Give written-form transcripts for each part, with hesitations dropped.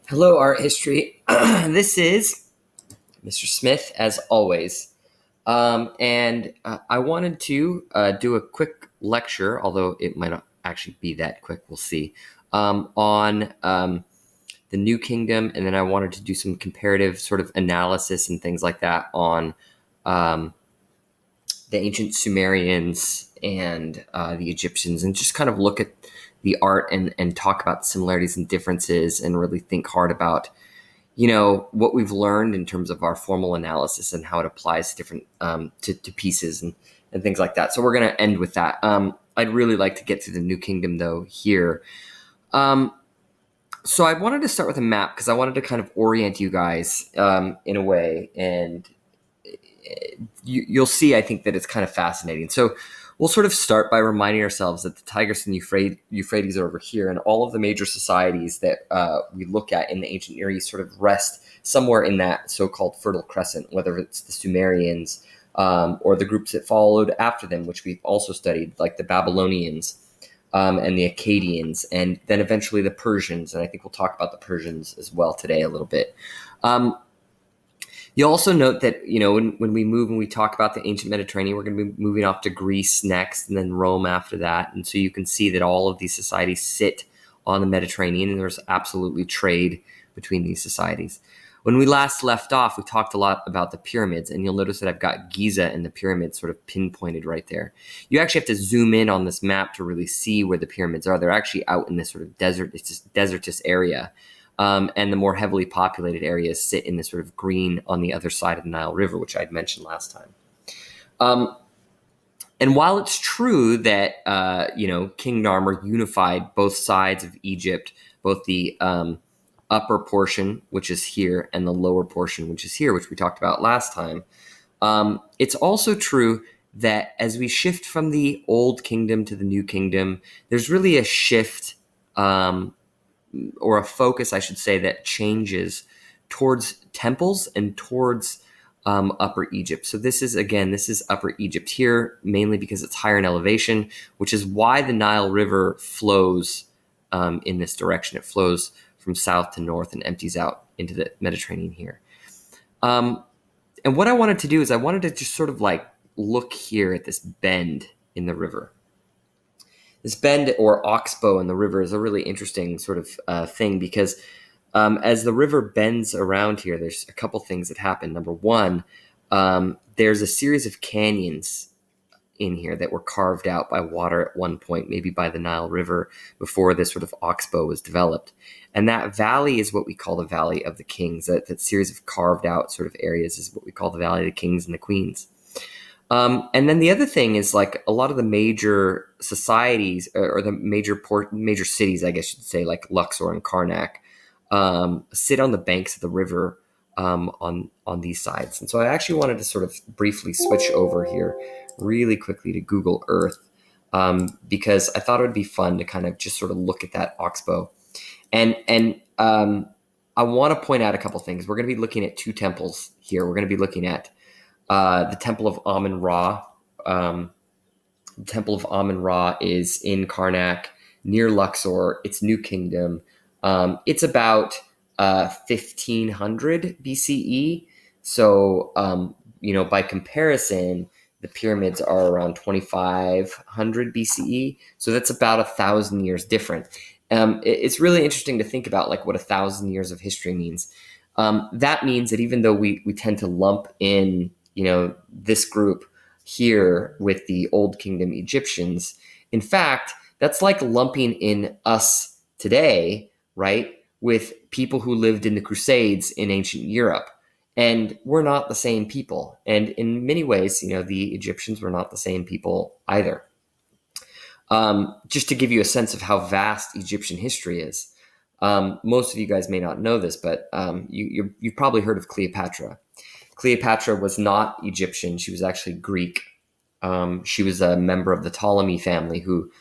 Hello, art history. This is Mr. Smith, as always. And I wanted to do a quick lecture, although it might not actually be that quick, we'll see, on the New Kingdom. And then I wanted to do some comparative sort of analysis and things like that on um, the ancient Sumerians and the Egyptians, and just kind of look at the art and talk about similarities and differences and really think hard about what we've learned in terms of our formal analysis and how it applies to different to pieces and things like that. So we're going to end with that. I'd really like to get to the New Kingdom though here. So I wanted to start with a map because I wanted to kind of orient you guys in a way, and you'll see, I think, that it's kind of fascinating. So we'll sort of start by reminding ourselves that the Tigris and Euphrates are over here, and all of the major societies that we look at in the ancient Near East sort of rest somewhere in that so-called Fertile Crescent, whether it's the Sumerians or the groups that followed after them, which we've also studied, like the Babylonians and the Akkadians, and then eventually the Persians. And I think we'll talk about the Persians as well today a little bit. You'll also note that, when we move and we talk about the ancient Mediterranean, we're going to be moving off to Greece next and then Rome after that. And so you can see that all of these societies sit on the Mediterranean, and there's absolutely trade between these societies. When we last left off, we talked a lot about the pyramids, and you'll notice that I've got Giza and the pyramids sort of pinpointed right there. You actually have to zoom in on this map to really see where the pyramids are. They're actually out in this sort of desertous area. And the more heavily populated areas sit in this sort of green on the other side of the Nile River, which I'd mentioned last time. And while it's true that, King Narmer unified both sides of Egypt, both the upper portion, which is here, and the lower portion, which is here, which we talked about last time, it's also true that as we shift from the Old Kingdom to the New Kingdom, there's really a shift or a focus, I should say, that changes towards temples and towards Upper Egypt. So this is Upper Egypt here, mainly because it's higher in elevation, which is why the Nile River flows in this direction. It flows from south to north and empties out into the Mediterranean here. And what I wanted to do is I wanted to just sort of like look here at this bend in the river. This bend or oxbow in the river is a really interesting sort of thing because as the river bends around here, there's a couple things that happen. Number one, there's a series of canyons in here that were carved out by water at one point, maybe by the Nile River before this sort of oxbow was developed. And that valley is what we call the Valley of the Kings. That series of carved out sort of areas is what we call the Valley of the Kings and the Queens. And then the other thing is, like, a lot of the major societies or the major cities, I guess you'd say, like Luxor and Karnak, sit on the banks of the river on these sides. And so I actually wanted to sort of briefly switch over here really quickly to Google Earth because I thought it would be fun to kind of just sort of look at that oxbow. And I want to point out a couple things. We're going to be looking at two temples here. We're going to be looking at the Temple of Amun Ra. The Temple of Amun Ra is in Karnak, near Luxor. It's New Kingdom. It's about 1500 BCE. So, by comparison, the pyramids are around 2500 BCE. So that's about 1,000 years different. It's really interesting to think about, like, what 1,000 years of history means. That means that even though we tend to lump in this group here with the Old Kingdom Egyptians, in fact, that's like lumping in us today, right, with people who lived in the Crusades in ancient Europe. And we're not the same people. And in many ways, the Egyptians were not the same people either. Just to give you a sense of how vast Egyptian history is, most of you guys may not know this, but you've probably heard of Cleopatra. Cleopatra was not Egyptian. She was actually Greek. She was a member of the Ptolemy family whose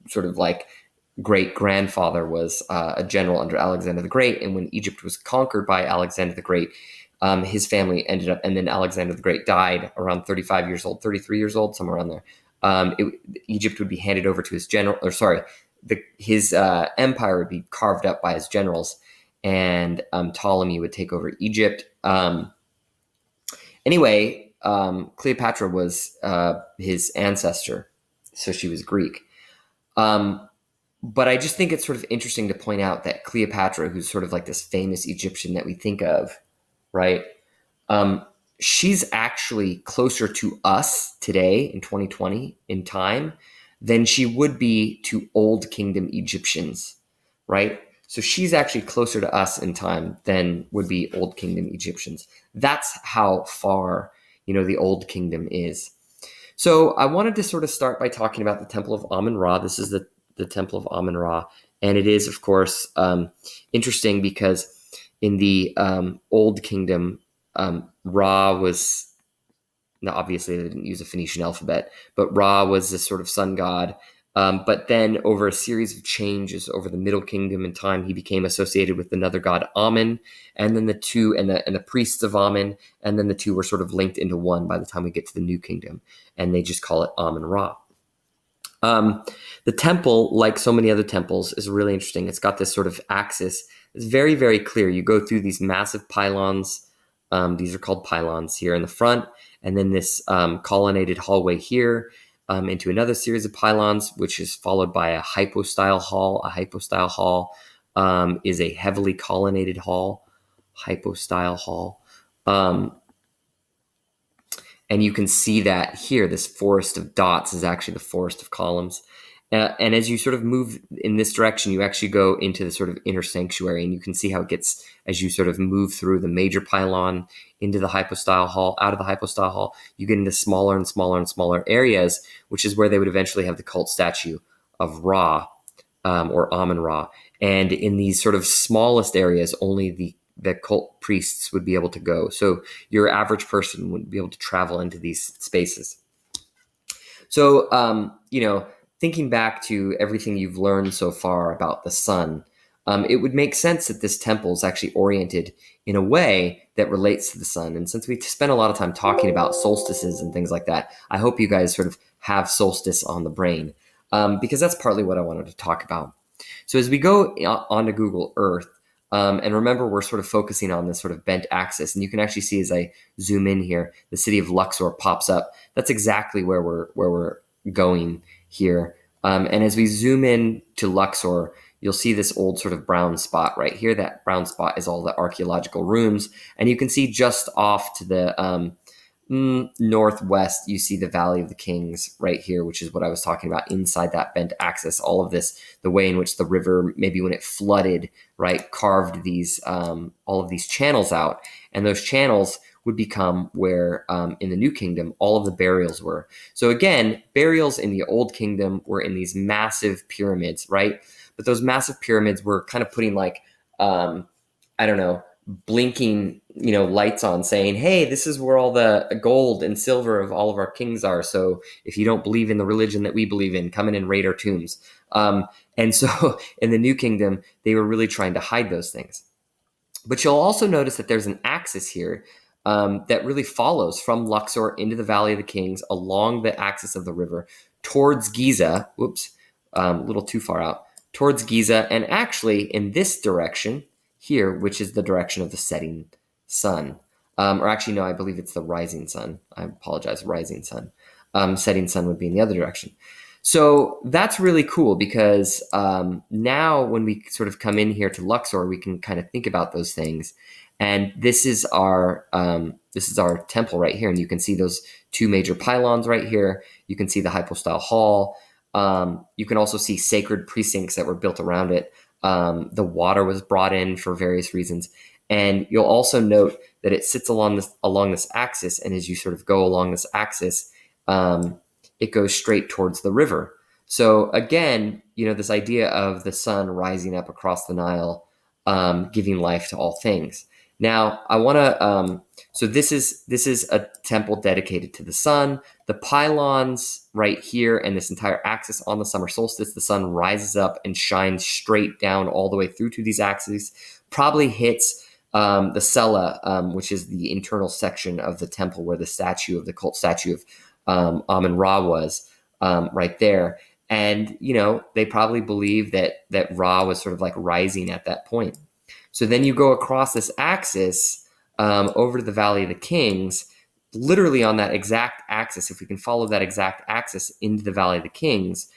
sort of like great grandfather was a general under Alexander the Great. And when Egypt was conquered by Alexander the Great, his family ended up, and then Alexander the Great died around 33 years old, somewhere around there. Egypt would be handed over to his his empire would be carved up by his generals, and Ptolemy would take over Egypt. Anyway, Cleopatra was his ancestor, so she was Greek. But I just think it's sort of interesting to point out that Cleopatra, who's sort of like this famous Egyptian that we think of, right? She's actually closer to us today in 2020 in time than she would be to Old Kingdom Egyptians, right? So she's actually closer to us in time than would be Old Kingdom Egyptians. That's how far, the Old Kingdom is. So I wanted to sort of start by talking about the Temple of Amun-Ra. This is the Temple of Amun-Ra. And it is, of course, interesting because in the Old Kingdom, Ra was, now obviously they didn't use a Phoenician alphabet, but Ra was this sort of sun god. But then over a series of changes over the Middle Kingdom in time, he became associated with another god, Amun, and then the two and the priests of Amun, and then the two were sort of linked into one by the time we get to the New Kingdom, and they just call it Amun-Ra. The temple, like so many other temples, is really interesting. It's got this sort of axis. It's very, very clear. You go through these massive pylons. These are called pylons here in the front, and then this colonnaded hallway here into another series of pylons, which is followed by a hypostyle hall. A hypostyle hall is a heavily colonnaded hall. Hypostyle hall. And you can see that here, this forest of dots is actually the forest of columns. And as you sort of move in this direction, you actually go into the sort of inner sanctuary, and you can see how it gets, as you sort of move through the major pylon into the hypostyle hall, out of the hypostyle hall, you get into smaller and smaller and smaller areas, which is where they would eventually have the cult statue of Ra, or Amun-Ra. And in these sort of smallest areas, only the cult priests would be able to go. So your average person wouldn't be able to travel into these spaces. So, thinking back to everything you've learned so far about the sun, it would make sense that this temple is actually oriented in a way that relates to the sun. And since we spent a lot of time talking about solstices and things like that, I hope you guys sort of have solstice on the brain, because that's partly what I wanted to talk about. So as we go onto Google Earth, and remember, we're sort of focusing on this sort of bent axis. And you can actually see as I zoom in here, the city of Luxor pops up. That's exactly where we're going here. And as we zoom in to Luxor, you'll see this old sort of brown spot right here. That brown spot is all the archaeological rooms. And you can see just off to the northwest, you see the Valley of the Kings right here, which is what I was talking about inside that bent axis. All of this, the way in which the river, maybe when it flooded, right, carved these all of these channels out, and those channels would become where in the New Kingdom all of the burials were. So again, burials in the Old Kingdom were in these massive pyramids, right? But those massive pyramids were kind of putting like blinking lights on, saying, hey, this is where all the gold and silver of all of our kings are, so if you don't believe in the religion that we believe in, come in and raid our tombs. And so in the New Kingdom, they were really trying to hide those things. But you'll also notice that there's an axis here that really follows from Luxor into the Valley of the Kings along the axis of the river towards Giza. A little too far out, towards Giza, and actually in this direction here, which is the direction of the setting sun. Or actually, no, I believe it's the rising sun. I apologize, rising sun. Setting sun would be in the other direction. So that's really cool because now when we sort of come in here to Luxor, we can kind of think about those things. And this is our temple right here. And you can see those two major pylons right here. You can see the hypostyle hall. You can also see sacred precincts that were built around it. The water was brought in for various reasons. And you'll also note that it sits along this axis. And as you sort of go along this axis, it goes straight towards the river. So again, this idea of the sun rising up across the Nile, giving life to all things. Now, I want to. So this is a temple dedicated to the sun. The pylons right here and this entire axis on the summer solstice, the sun rises up and shines straight down all the way through to these axes. Probably hits the cella, which is the internal section of the temple where the cult statue of Amun-Ra was, right there. And, they probably believed that Ra was sort of like rising at that point. So then you go across this axis over to the Valley of the Kings, literally on that exact axis. If we can follow that exact axis into the Valley of the Kings,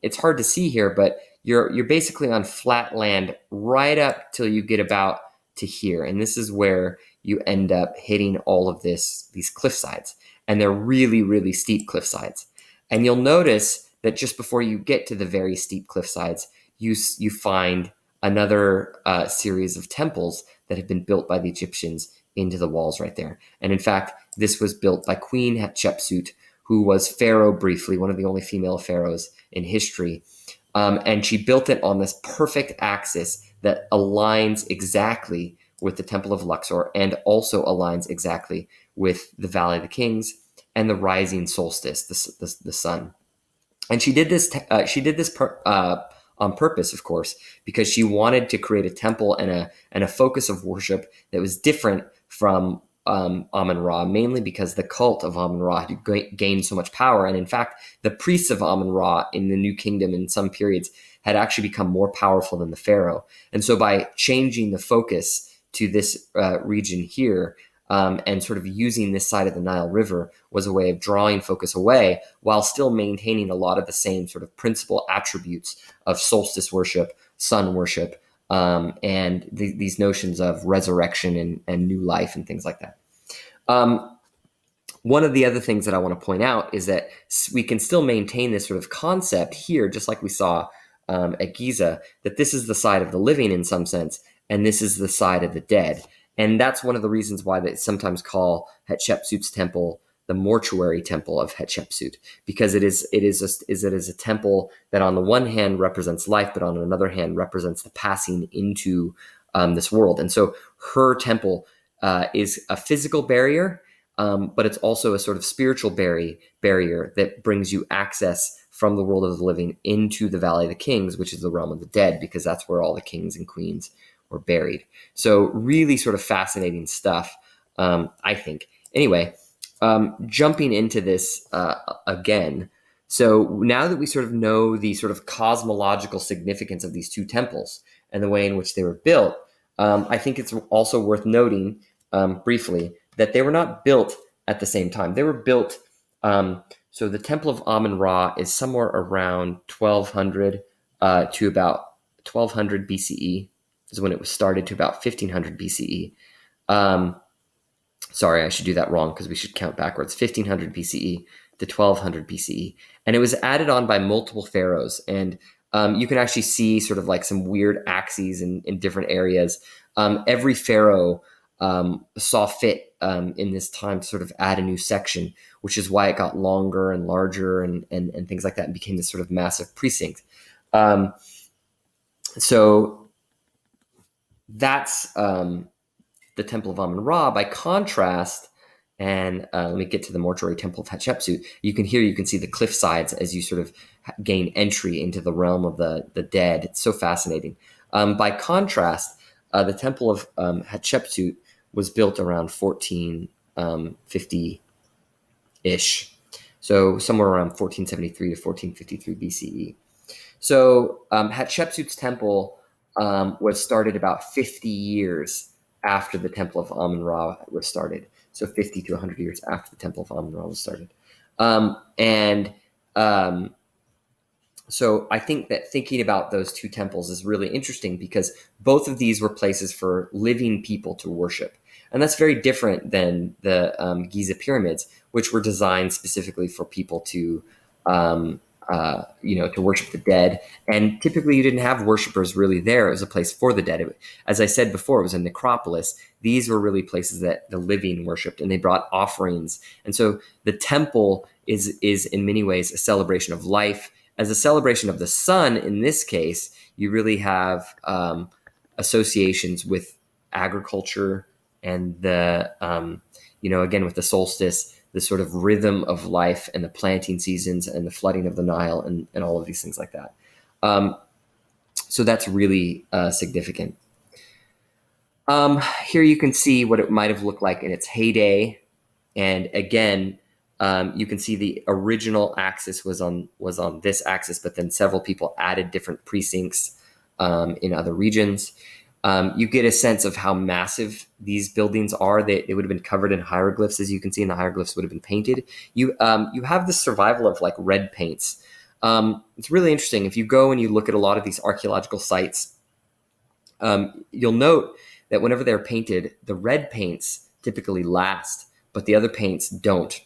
it's hard to see here, but you're basically on flat land right up till you get about to here. And this is where you end up hitting all of these cliff sides. And they're really, really steep cliff sides. And you'll notice that just before you get to the very steep cliff sides, you find another series of temples that have been built by the Egyptians into the walls right there. And in fact, this was built by Queen Hatshepsut, who was pharaoh briefly, one of the only female pharaohs in history. And she built it on this perfect axis that aligns exactly with the Temple of Luxor and also aligns exactly with the Valley of the Kings and the rising solstice, the sun. And she did this. On purpose, of course, because she wanted to create a temple and a focus of worship that was different from Amun Ra, mainly because the cult of Amun Ra had gained so much power. And in fact, the priests of Amun Ra in the New Kingdom in some periods had actually become more powerful than the pharaoh. And so by changing the focus to this region here, and sort of using this side of the Nile River was a way of drawing focus away while still maintaining a lot of the same sort of principal attributes of solstice worship, sun worship, and these notions of resurrection and new life and things like that. One of the other things that I want to point out is that we can still maintain this sort of concept here, just like we saw at Giza, that this is the side of the living in some sense, and this is the side of the dead. And that's one of the reasons why they sometimes call Hatshepsut's temple the mortuary temple of Hatshepsut, because it is a temple that on the one hand represents life, but on another hand represents the passing into this world. And so her temple is a physical barrier, but it's also a sort of spiritual barrier that brings you access from the world of the living into the Valley of the Kings, which is the realm of the dead, because that's where all the kings and queens were buried. So really sort of fascinating stuff, I think. Anyway, jumping into this again. So now that we sort of know the sort of cosmological significance of these two temples and the way in which they were built, I think it's also worth noting briefly that they were not built at the same time. They were built, so the Temple of Amun Ra is somewhere around 1200 to about 1200 BCE is when it was started, to about 1500 BCE. Sorry, I should do that wrong because we should count backwards. 1500 BCE to 1200 BCE. And it was added on by multiple pharaohs. And you can actually see sort of like some weird axes in different areas. Every pharaoh saw fit in this time to sort of add a new section, which is why it got longer and larger and things like that and became this sort of massive precinct. So that's the Temple of Amun Ra. By contrast, and let me get to the mortuary Temple of Hatshepsut, you can see the cliff sides as you sort of gain entry into the realm of the dead. It's so fascinating. By contrast, the Temple of Hatshepsut was built around 1450-ish. So somewhere around 1473 to 1453 BCE. So Hatshepsut's temple was started about 50 years after the Temple of Amun Ra was started. So 50 to 100 years after the Temple of Amun Ra was started. So I think that thinking about those two temples is really interesting because both of these were places for living people to worship. And that's very different than the Giza pyramids, which were designed specifically for people to to worship the dead. And typically you didn't have worshipers really there. It was a place for the dead. As I said before, it was a necropolis. These were really places that the living worshiped, and they brought offerings. And so the temple is in many ways a celebration of life. As a celebration of the sun, in this case, you really have associations with agriculture and the, again, with the solstice, the sort of rhythm of life and the planting seasons and the flooding of the Nile and all of these things like that. So that's really significant. Here you can see what it might have looked like in its heyday. And again, You can see the original axis was on this axis, but then several people added different precincts in other regions. You get a sense of how massive these buildings are. They would have been covered in hieroglyphs, as you can see, and the hieroglyphs would have been painted. You have the survival of like red paints. It's really interesting. If you go and you look at a lot of these archaeological sites, you'll note that whenever they're painted, the red paints typically last, but the other paints don't.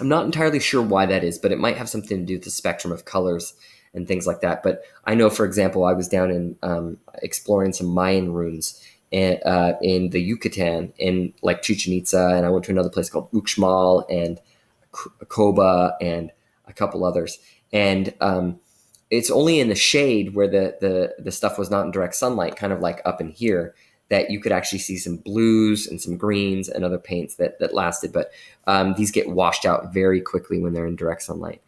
I'm not entirely sure why that is, but it might have something to do with the spectrum of colors and things like that. But I know, for example, I was down in exploring some Mayan ruins in the Yucatan, in like Chichen Itza, and I went to another place called Uxmal and Koba and a couple others. And it's only in the shade where the stuff was not in direct sunlight, kind of like up in here, that you could actually see some blues and some greens and other paints that lasted. But these get washed out very quickly when they're in direct sunlight.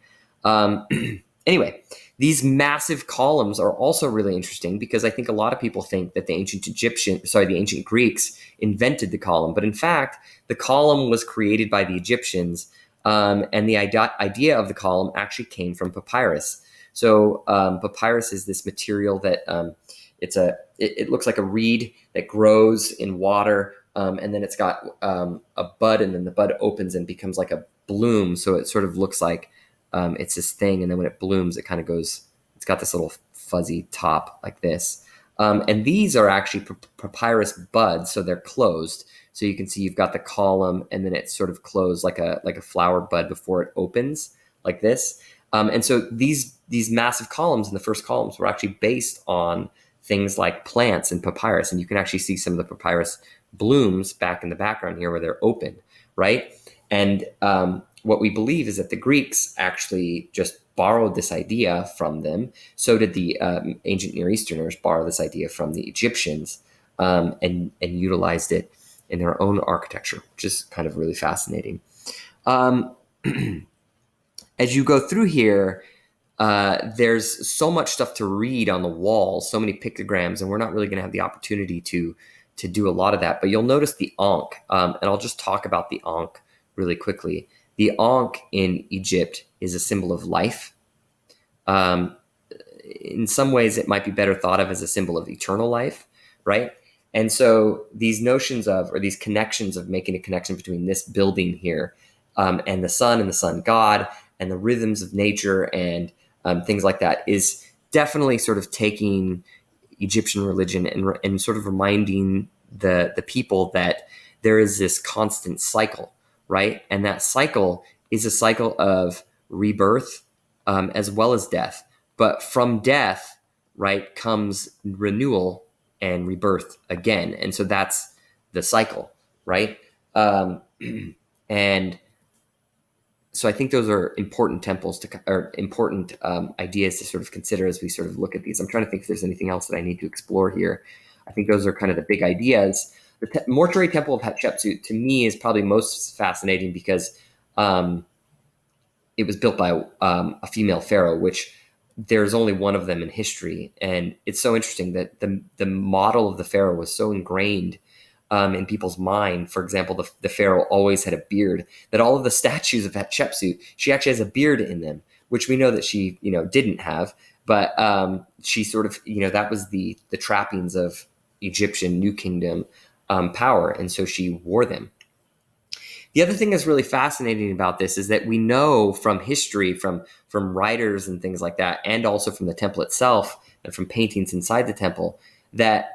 Anyway, these massive columns are also really interesting because I think a lot of people think that the ancient Greeks invented the column. But in fact, the column was created by the Egyptians, and the idea of the column actually came from papyrus. So papyrus is this material that it looks like a reed that grows in water, and then it's got a bud, and then the bud opens and becomes like a bloom. So it sort of looks like it's this thing, and then when it blooms, it kind of goes. It's got this little fuzzy top like this, and these are actually papyrus buds, so they're closed. So you can see you've got the column, and then it's sort of closed like a flower bud before it opens like this. And so these massive columns in the first columns were actually based on things like plants and papyrus. And you can actually see some of the papyrus blooms back in the background here where they're open, right? And what we believe is that the Greeks actually just borrowed this idea from them. So did the ancient Near Easterners borrow this idea from the Egyptians and utilized it in their own architecture, which is kind of really fascinating. As you go through here, there's so much stuff to read on the walls, so many pictograms, and we're not really going to have the opportunity to do a lot of that. But you'll notice the Ankh, and I'll just talk about the Ankh really quickly. The Ankh in Egypt is a symbol of life. In some ways, it might be better thought of as a symbol of eternal life, right? And so these notions of, or these connections of making a connection between this building here and the sun god, and the rhythms of nature and things like that is definitely sort of taking Egyptian religion and sort of reminding the people that there is this constant cycle, right? And that cycle is a cycle of rebirth as well as death. But from death, right, comes renewal and rebirth again. And so that's the cycle, right? And so I think those are important important ideas to sort of consider as we sort of look at these. I'm trying to think if there's anything else that I need to explore here. I think those are kind of the big ideas. The mortuary temple of Hatshepsut, to me, is probably most fascinating because it was built by a female pharaoh, which there's only one of them in history. And it's so interesting that the model of the pharaoh was so ingrained in people's mind. For example, the pharaoh always had a beard, that all of the statues of Hatshepsut, she actually has a beard in them, which we know that she, didn't have, but she sort of, that was the trappings of Egyptian New Kingdom power. And so she wore them. The other thing that's really fascinating about this is that we know from history, from writers and things like that, and also from the temple itself and from paintings inside the temple, that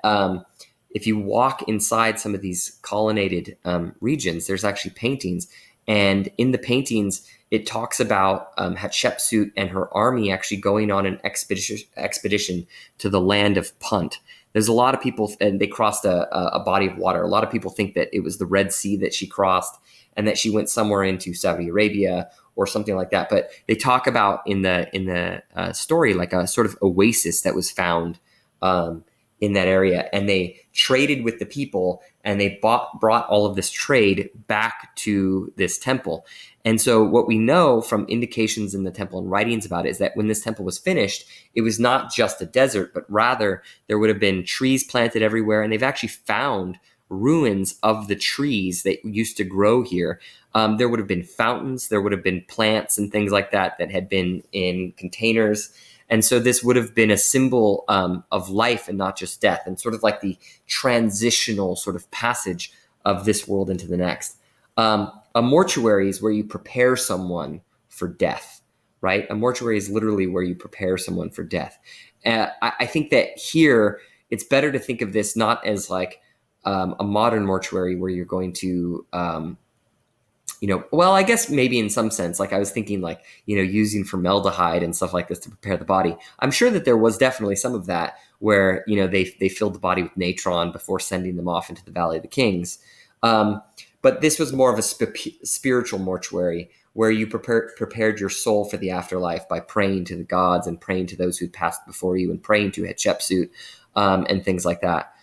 if you walk inside some of these colonnaded regions, there's actually paintings. And in the paintings, it talks about Hatshepsut and her army actually going on an expedition to the land of Punt. There's a lot of people, and they crossed a body of water. A lot of people think that it was the Red Sea that she crossed and that she went somewhere into Saudi Arabia or something like that. But they talk about in the story like a sort of oasis that was found in that area, and they traded with the people, and they brought all of this trade back to this temple. And so what we know from indications in the temple and writings about it is that when this temple was finished, it was not just a desert, but rather there would have been trees planted everywhere. And they've actually found ruins of the trees that used to grow here. There would have been fountains, there would have been plants and things like that that had been in containers. And so this would have been a symbol of life and not just death, and sort of like the transitional sort of passage of this world into the next. A mortuary is where you prepare someone for death, right? A mortuary is literally where you prepare someone for death. I think that here it's better to think of this not as like a modern mortuary where you're going to, well, I guess maybe in some sense, like I was thinking like, using formaldehyde and stuff like this to prepare the body. I'm sure that there was definitely some of that where, they filled the body with natron before sending them off into the Valley of the Kings. But this was more of a spiritual mortuary where you prepared your soul for the afterlife by praying to the gods and praying to those who'd passed before you and praying to Hatshepsut and things like that.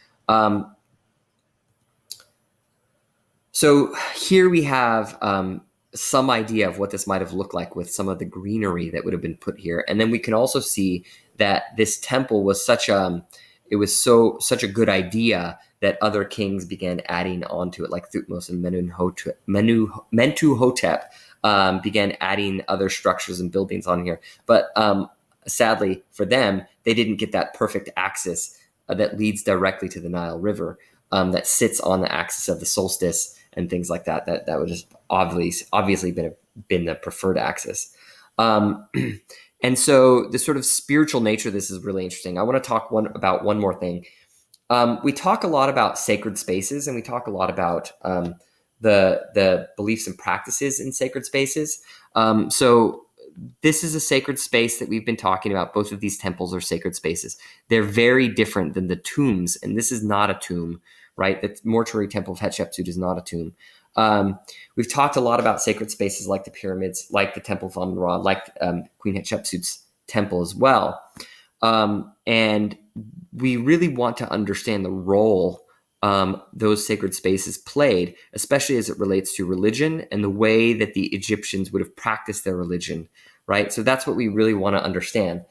So here we have some idea of what this might have looked like with some of the greenery that would have been put here. And then we can also see that this temple was such a good idea that other kings began adding onto it, like Thutmose and Mentuhotep began adding other structures and buildings on here. But sadly for them, they didn't get that perfect axis that leads directly to the Nile River that sits on the axis of the solstice and things like that. That would just obviously been the preferred axis. And so the sort of spiritual nature of this is really interesting. I want to talk about one more thing. We talk a lot about sacred spaces, and we talk a lot about the beliefs and practices in sacred spaces. So this is a sacred space that we've been talking about. Both of these temples are sacred spaces. They're very different than the tombs, and this is not a tomb, right? The mortuary temple of Hatshepsut is not a tomb. We've talked a lot about sacred spaces like the pyramids, like the Temple of Amun-Ra, like Queen Hatshepsut's temple as well. And we really want to understand the role those sacred spaces played, especially as it relates to religion and the way that the Egyptians would have practiced their religion, right? So that's what we really want to understand.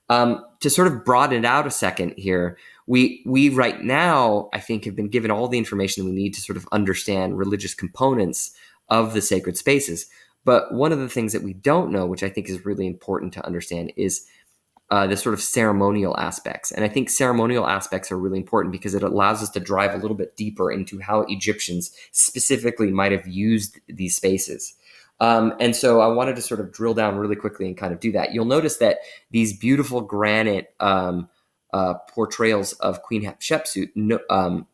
To sort of broaden it out a second here, we right now, I think, have been given all the information we need to sort of understand religious components of the sacred spaces. But one of the things that we don't know, which I think is really important to understand, is the sort of ceremonial aspects. And I think ceremonial aspects are really important because it allows us to drive a little bit deeper into how Egyptians specifically might have used these spaces. And so I wanted to sort of drill down really quickly and kind of do that. You'll notice that these beautiful granite portrayals of Queen Hatshepsut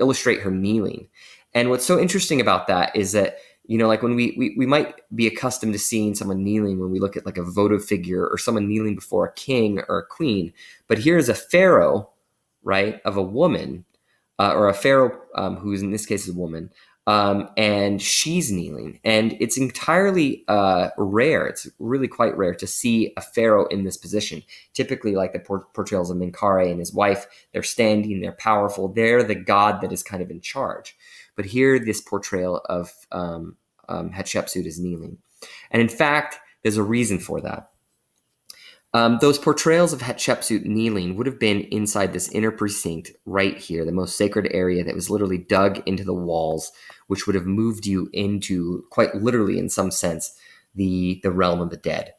illustrate her kneeling. And what's so interesting about that is that, like when we might be accustomed to seeing someone kneeling when we look at like a votive figure or someone kneeling before a king or a queen. But here's a pharaoh, right, of a woman or a pharaoh who's in this case is a woman. And she's kneeling. And it's entirely rare. It's really quite rare to see a pharaoh in this position. Typically, like the portrayals of Menkaure and his wife, they're standing, they're powerful. They're the god that is kind of in charge. But here, this portrayal of Hatshepsut is kneeling. And in fact, there's a reason for that. Those portrayals of Hatshepsut kneeling would have been inside this inner precinct right here, the most sacred area that was literally dug into the walls, which would have moved you into, quite literally in some sense, the realm of the dead.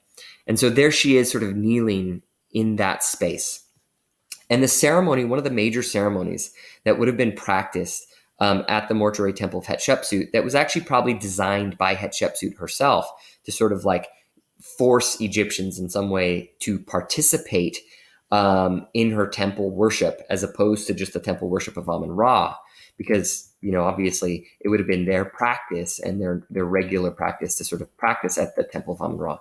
And so there she is sort of kneeling in that space. And the ceremony, one of the major ceremonies that would have been practiced at the mortuary temple of Hatshepsut, that was actually probably designed by Hatshepsut herself to sort of like force Egyptians in some way to participate in her temple worship as opposed to just the temple worship of Amun-Ra, because obviously it would have been their practice and their regular practice to sort of practice at the temple of Amun-Ra.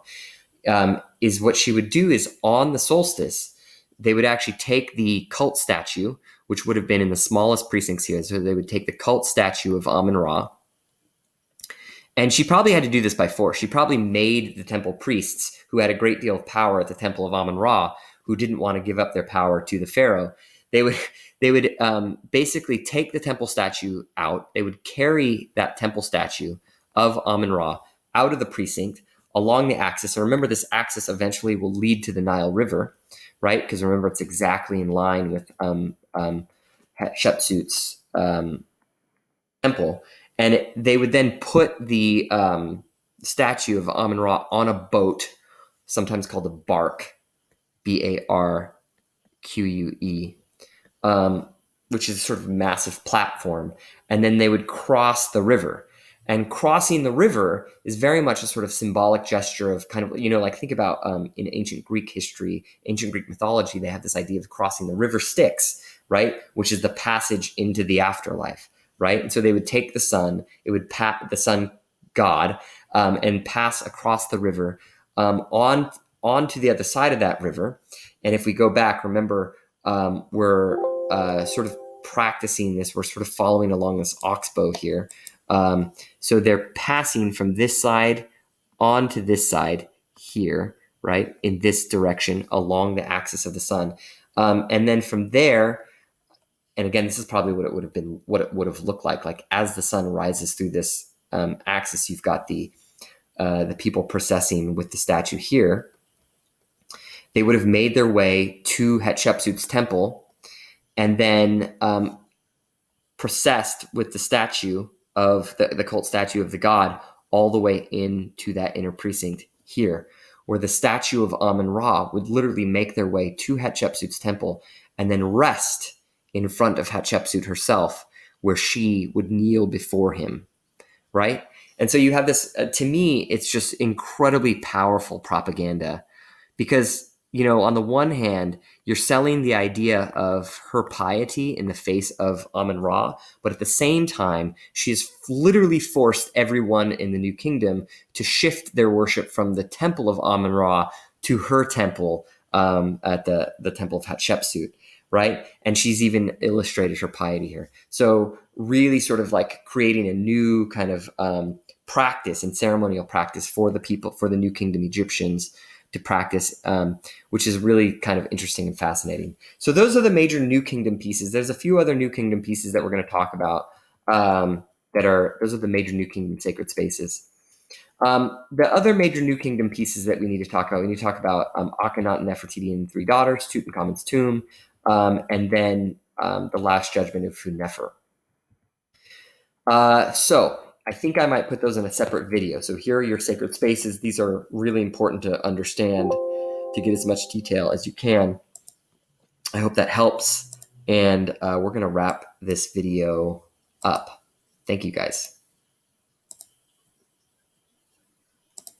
Is what she would do is on the solstice, they would actually take the cult statue, which would have been in the smallest precincts here. So they would take the cult statue of Amun-Ra. And she probably had to do this by force. She probably made the temple priests, who had a great deal of power at the temple of Amun-Ra, who didn't want to give up their power to the pharaoh. They would basically take the temple statue out. They would carry that temple statue of Amun-Ra out of the precinct along the axis. And remember, this axis eventually will lead to the Nile River, right? Because remember, it's exactly in line with Hatshepsut's temple, and they would then put the statue of Amun Ra on a boat, sometimes called a bark, Barque, which is sort of a massive platform, and then they would cross the river. And crossing the river is very much a sort of symbolic gesture of kind of, like think about in ancient Greek history, ancient Greek mythology, they have this idea of crossing the river Styx, right? Which is the passage into the afterlife, right? And so they would take the sun, it would the sun god, and pass across the river on to the other side of that river. And if we go back, remember, we're sort of practicing this. We're sort of following along this oxbow here. So they're passing from this side onto this side here, right, in this direction along the axis of the sun. And then from there, and again, this is probably what it would have been, what it would have looked like as the sun rises through this axis, you've got the people processing with the statue here. They would have made their way to Hatshepsut's temple and then processed with the statue of the cult statue of the god all the way into that inner precinct here, where the statue of Amun Ra would literally make their way to Hatshepsut's temple and then rest in front of Hatshepsut herself, where she would kneel before him, right? And so you have this, to me, it's just incredibly powerful propaganda because, on the one hand, you're selling the idea of her piety in the face of Amun Ra, but at the same time, she has literally forced everyone in the New Kingdom to shift their worship from the temple of Amun Ra to her temple at the temple of Hatshepsut, right? And she's even illustrated her piety here. So really sort of like creating a new kind of practice and ceremonial practice for the people, for the New Kingdom Egyptians to practice, which is really kind of interesting and fascinating. So those are the major New Kingdom pieces. There's a few other New Kingdom pieces that we're going to talk about those are the major New Kingdom sacred spaces. The other major New Kingdom pieces that we need to talk about, we need to talk about Akhenaten, Nefertiti, and 3 daughters, Tutankhamun's tomb, and then the Last Judgment of Fu-Nefer. So I think I might put those in a separate video. So here are your sacred spaces. These are really important to understand to get as much detail as you can. I hope that helps. And we're going to wrap this video up. Thank you, guys.